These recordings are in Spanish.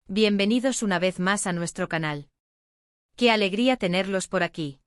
Bienvenidos una vez más a nuestro canal. ¡Qué alegría tenerlos por aquí!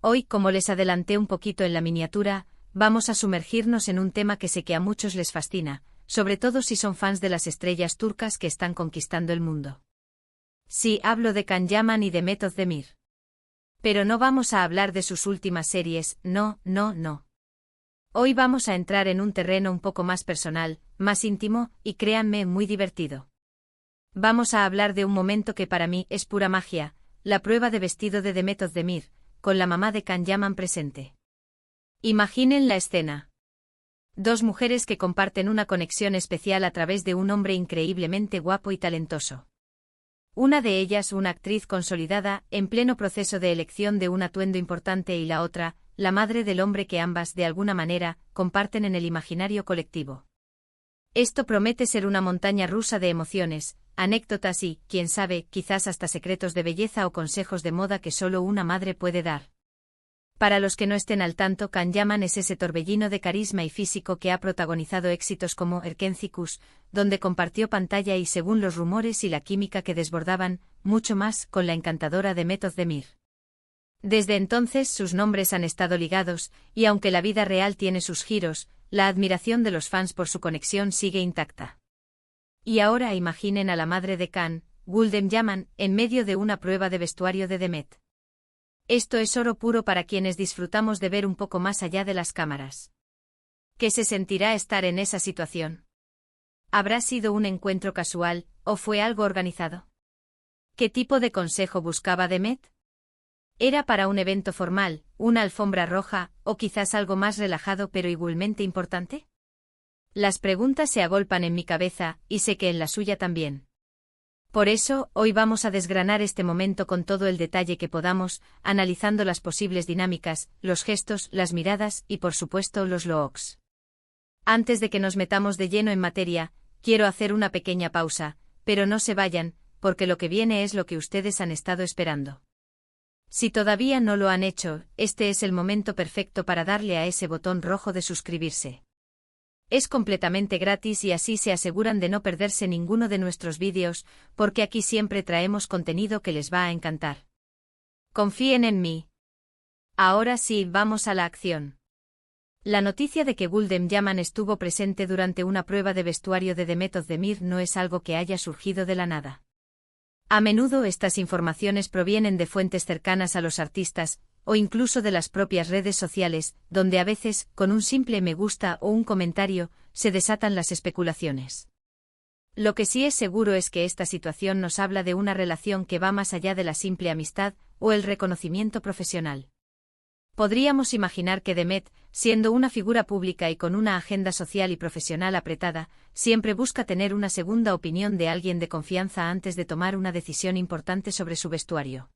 Hoy, como les adelanté un poquito en la miniatura, vamos a sumergirnos en un tema que sé que a muchos les fascina, sobre todo si son fans de las estrellas turcas que están conquistando el mundo. Sí, hablo de Can Yaman y de Demet Özdemir. Pero no vamos a hablar de sus últimas series, no. Hoy vamos a entrar en un terreno un poco más personal, más íntimo, y créanme, muy divertido. Vamos a hablar de un momento que para mí es pura magia, la prueba de vestido de Demet Özdemir, con la mamá de Can Yaman presente. Imaginen la escena. Dos mujeres que comparten una conexión especial a través de un hombre increíblemente guapo y talentoso. Una de ellas una actriz consolidada, en pleno proceso de elección de un atuendo importante, y la otra, la madre del hombre que ambas, de alguna manera, comparten en el imaginario colectivo. Esto promete ser una montaña rusa de emociones, anécdotas y, quién sabe, quizás hasta secretos de belleza o consejos de moda que solo una madre puede dar. Para los que no estén al tanto, Can Yaman es ese torbellino de carisma y físico que ha protagonizado éxitos como Erkencikus, donde compartió pantalla y, según los rumores y la química que desbordaban, mucho más, con la encantadora Demet Özdemir. Desde entonces sus nombres han estado ligados, y aunque la vida real tiene sus giros, la admiración de los fans por su conexión sigue intacta. Y ahora imaginen a la madre de Can, Gulden Yaman, en medio de una prueba de vestuario de Demet. Esto es oro puro para quienes disfrutamos de ver un poco más allá de las cámaras. ¿Qué se sentirá estar en esa situación? ¿Habrá sido un encuentro casual, o fue algo organizado? ¿Qué tipo de consejo buscaba Demet? ¿Era para un evento formal, una alfombra roja, o quizás algo más relajado pero igualmente importante? Las preguntas se agolpan en mi cabeza, y sé que en la suya también. Por eso, hoy vamos a desgranar este momento con todo el detalle que podamos, analizando las posibles dinámicas, los gestos, las miradas y, por supuesto, los looks. Antes de que nos metamos de lleno en materia, quiero hacer una pequeña pausa, pero no se vayan, porque lo que viene es lo que ustedes han estado esperando. Si todavía no lo han hecho, este es el momento perfecto para darle a ese botón rojo de suscribirse. Es completamente gratis y así se aseguran de no perderse ninguno de nuestros vídeos, porque aquí siempre traemos contenido que les va a encantar. Confíen en mí. Ahora sí, vamos a la acción. La noticia de que Gulden Yaman estuvo presente durante una prueba de vestuario de Demet Özdemir no es algo que haya surgido de la nada. A menudo estas informaciones provienen de fuentes cercanas a los artistas, o incluso de las propias redes sociales, donde a veces, con un simple me gusta o un comentario, se desatan las especulaciones. Lo que sí es seguro es que esta situación nos habla de una relación que va más allá de la simple amistad o el reconocimiento profesional. Podríamos imaginar que Demet, siendo una figura pública y con una agenda social y profesional apretada, siempre busca tener una segunda opinión de alguien de confianza antes de tomar una decisión importante sobre su vestuario.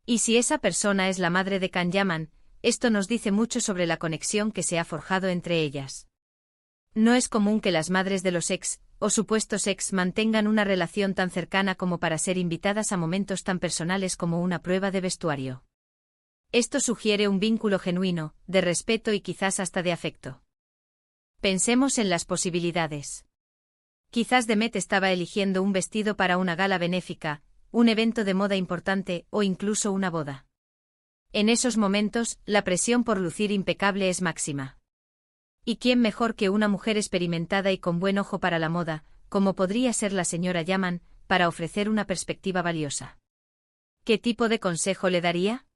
Y si esa persona es la madre de Can Yaman, esto nos dice mucho sobre la conexión que se ha forjado entre ellas. No es común que las madres de los ex, o supuestos ex, mantengan una relación tan cercana como para ser invitadas a momentos tan personales como una prueba de vestuario. Esto sugiere un vínculo genuino, de respeto y quizás hasta de afecto. Pensemos en las posibilidades. Quizás Demet estaba eligiendo un vestido para una gala benéfica, un evento de moda importante o incluso una boda. En esos momentos, la presión por lucir impecable es máxima. ¿Y quién mejor que una mujer experimentada y con buen ojo para la moda, como podría ser la señora Yaman, para ofrecer una perspectiva valiosa? ¿Qué tipo de consejo le daría?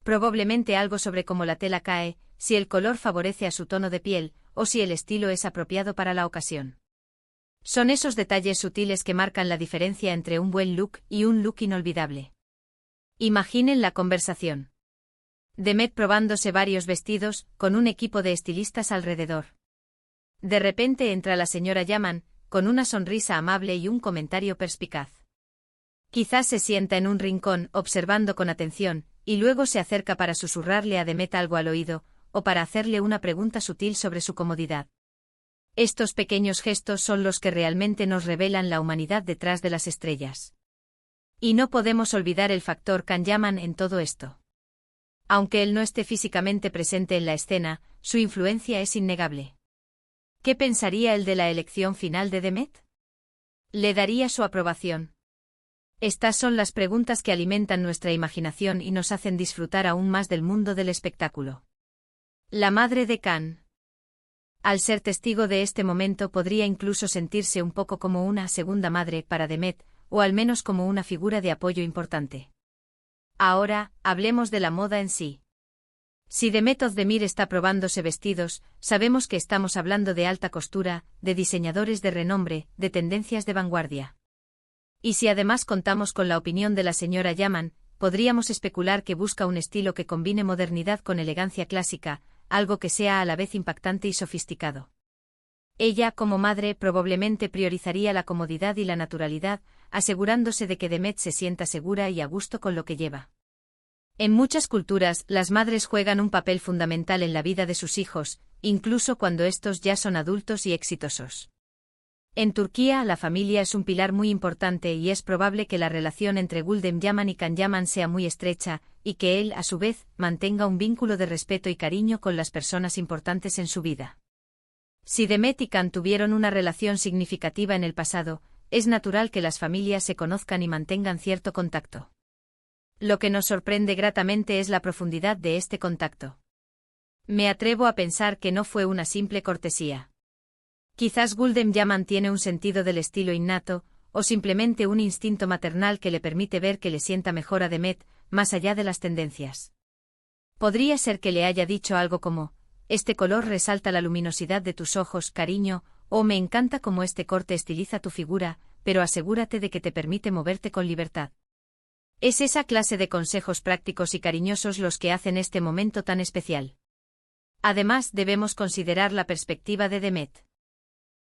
Probablemente algo sobre cómo la tela cae, si el color favorece a su tono de piel, o si el estilo es apropiado para la ocasión. Son esos detalles sutiles que marcan la diferencia entre un buen look y un look inolvidable. Imaginen la conversación. Demet probándose varios vestidos, con un equipo de estilistas alrededor. De repente entra la señora Yaman, con una sonrisa amable y un comentario perspicaz. Quizás se sienta en un rincón, observando con atención, y luego se acerca para susurrarle a Demet algo al oído, o para hacerle una pregunta sutil sobre su comodidad. Estos pequeños gestos son los que realmente nos revelan la humanidad detrás de las estrellas. Y no podemos olvidar el factor Can Yaman en todo esto. Aunque él no esté físicamente presente en la escena, su influencia es innegable. ¿Qué pensaría él de la elección final de Demet? ¿Le daría su aprobación? Estas son las preguntas que alimentan nuestra imaginación y nos hacen disfrutar aún más del mundo del espectáculo. La madre de Khan. Al ser testigo de este momento podría incluso sentirse un poco como una segunda madre para Demet, o al menos como una figura de apoyo importante. Ahora, hablemos de la moda en sí. Si Demet Özdemir está probándose vestidos, sabemos que estamos hablando de alta costura, de diseñadores de renombre, de tendencias de vanguardia. Y si además contamos con la opinión de la señora Yaman, podríamos especular que busca un estilo que combine modernidad con elegancia clásica, algo que sea a la vez impactante y sofisticado. Ella, como madre, probablemente priorizaría la comodidad y la naturalidad, asegurándose de que Demet se sienta segura y a gusto con lo que lleva. En muchas culturas, las madres juegan un papel fundamental en la vida de sus hijos, incluso cuando estos ya son adultos y exitosos. En Turquía, la familia es un pilar muy importante y es probable que la relación entre Gülden Yaman y Can Yaman sea muy estrecha, y que él, a su vez, mantenga un vínculo de respeto y cariño con las personas importantes en su vida. Si Demet y Can tuvieron una relación significativa en el pasado, es natural que las familias se conozcan y mantengan cierto contacto. Lo que nos sorprende gratamente es la profundidad de este contacto. Me atrevo a pensar que no fue una simple cortesía. Quizás Gülden Yaman tiene un sentido del estilo innato, o simplemente un instinto maternal que le permite ver que le sienta mejor a Demet, más allá de las tendencias. Podría ser que le haya dicho algo como: este color resalta la luminosidad de tus ojos, cariño, o me encanta cómo este corte estiliza tu figura, pero asegúrate de que te permite moverte con libertad. Es esa clase de consejos prácticos y cariñosos los que hacen este momento tan especial. Además, debemos considerar la perspectiva de Demet.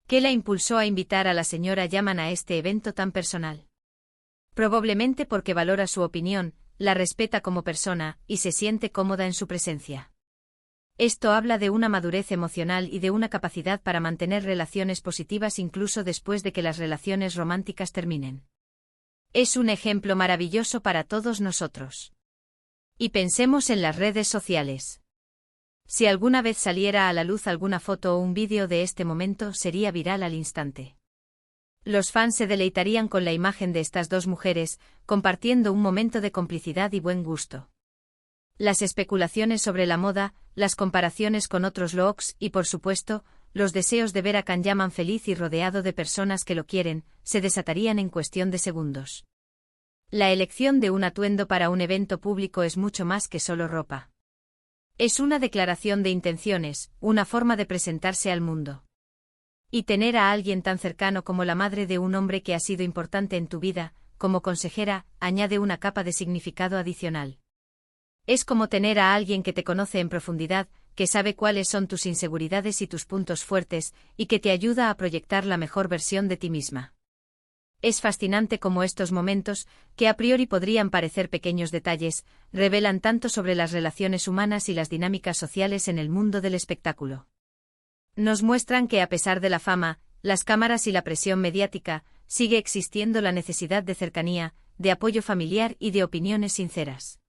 ¿Qué la impulsó a invitar a la señora Yaman a este evento tan personal? Probablemente porque valora su opinión, la respeta como persona, y se siente cómoda en su presencia. Esto habla de una madurez emocional y de una capacidad para mantener relaciones positivas incluso después de que las relaciones románticas terminen. Es un ejemplo maravilloso para todos nosotros. Y pensemos en las redes sociales. Si alguna vez saliera a la luz alguna foto o un vídeo de este momento, sería viral al instante. Los fans se deleitarían con la imagen de estas dos mujeres, compartiendo un momento de complicidad y buen gusto. Las especulaciones sobre la moda, las comparaciones con otros looks y, por supuesto, los deseos de ver a Can Yaman feliz y rodeado de personas que lo quieren, se desatarían en cuestión de segundos. La elección de un atuendo para un evento público es mucho más que solo ropa. Es una declaración de intenciones, una forma de presentarse al mundo. Y tener a alguien tan cercano como la madre de un hombre que ha sido importante en tu vida, como consejera, añade una capa de significado adicional. Es como tener a alguien que te conoce en profundidad, que sabe cuáles son tus inseguridades y tus puntos fuertes, y que te ayuda a proyectar la mejor versión de ti misma. Es fascinante cómo estos momentos, que a priori podrían parecer pequeños detalles, revelan tanto sobre las relaciones humanas y las dinámicas sociales en el mundo del espectáculo. Nos muestran que a pesar de la fama, las cámaras y la presión mediática, sigue existiendo la necesidad de cercanía, de apoyo familiar y de opiniones sinceras.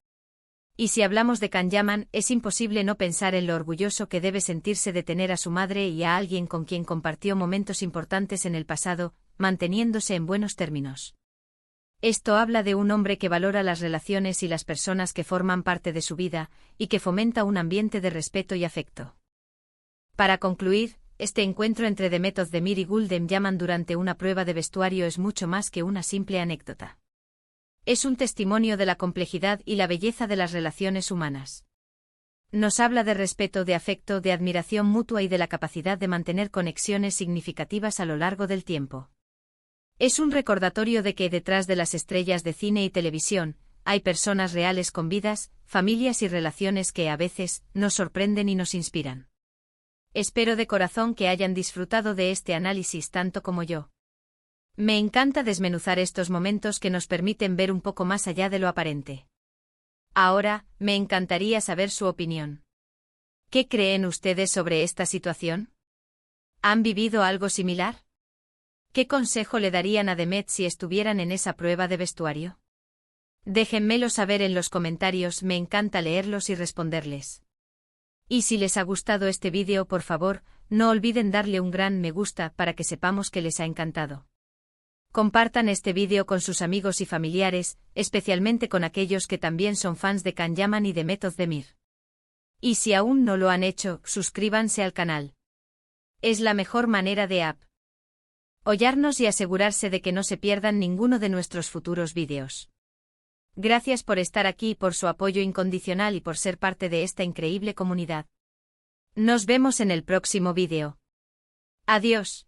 Y si hablamos de Can Yaman, es imposible no pensar en lo orgulloso que debe sentirse de tener a su madre y a alguien con quien compartió momentos importantes en el pasado, manteniéndose en buenos términos. Esto habla de un hombre que valora las relaciones y las personas que forman parte de su vida, y que fomenta un ambiente de respeto y afecto. Para concluir, este encuentro entre Demet Özdemir y Gülden Yaman durante una prueba de vestuario es mucho más que una simple anécdota. Es un testimonio de la complejidad y la belleza de las relaciones humanas. Nos habla de respeto, de afecto, de admiración mutua y de la capacidad de mantener conexiones significativas a lo largo del tiempo. Es un recordatorio de que detrás de las estrellas de cine y televisión, hay personas reales con vidas, familias y relaciones que a veces nos sorprenden y nos inspiran. Espero de corazón que hayan disfrutado de este análisis tanto como yo. Me encanta desmenuzar estos momentos que nos permiten ver un poco más allá de lo aparente. Ahora, me encantaría saber su opinión. ¿Qué creen ustedes sobre esta situación? ¿Han vivido algo similar? ¿Qué consejo le darían a Demet si estuvieran en esa prueba de vestuario? Déjenmelo saber en los comentarios, me encanta leerlos y responderles. Y si les ha gustado este vídeo, por favor, no olviden darle un gran me gusta para que sepamos que les ha encantado. Compartan este vídeo con sus amigos y familiares, especialmente con aquellos que también son fans de Can Yaman y de Method Demir. Y si aún no lo han hecho, suscríbanse al canal. Es la mejor manera de apoyarnos y asegurarse de que no se pierdan ninguno de nuestros futuros vídeos. Gracias por estar aquí y por su apoyo incondicional y por ser parte de esta increíble comunidad. Nos vemos en el próximo vídeo. Adiós.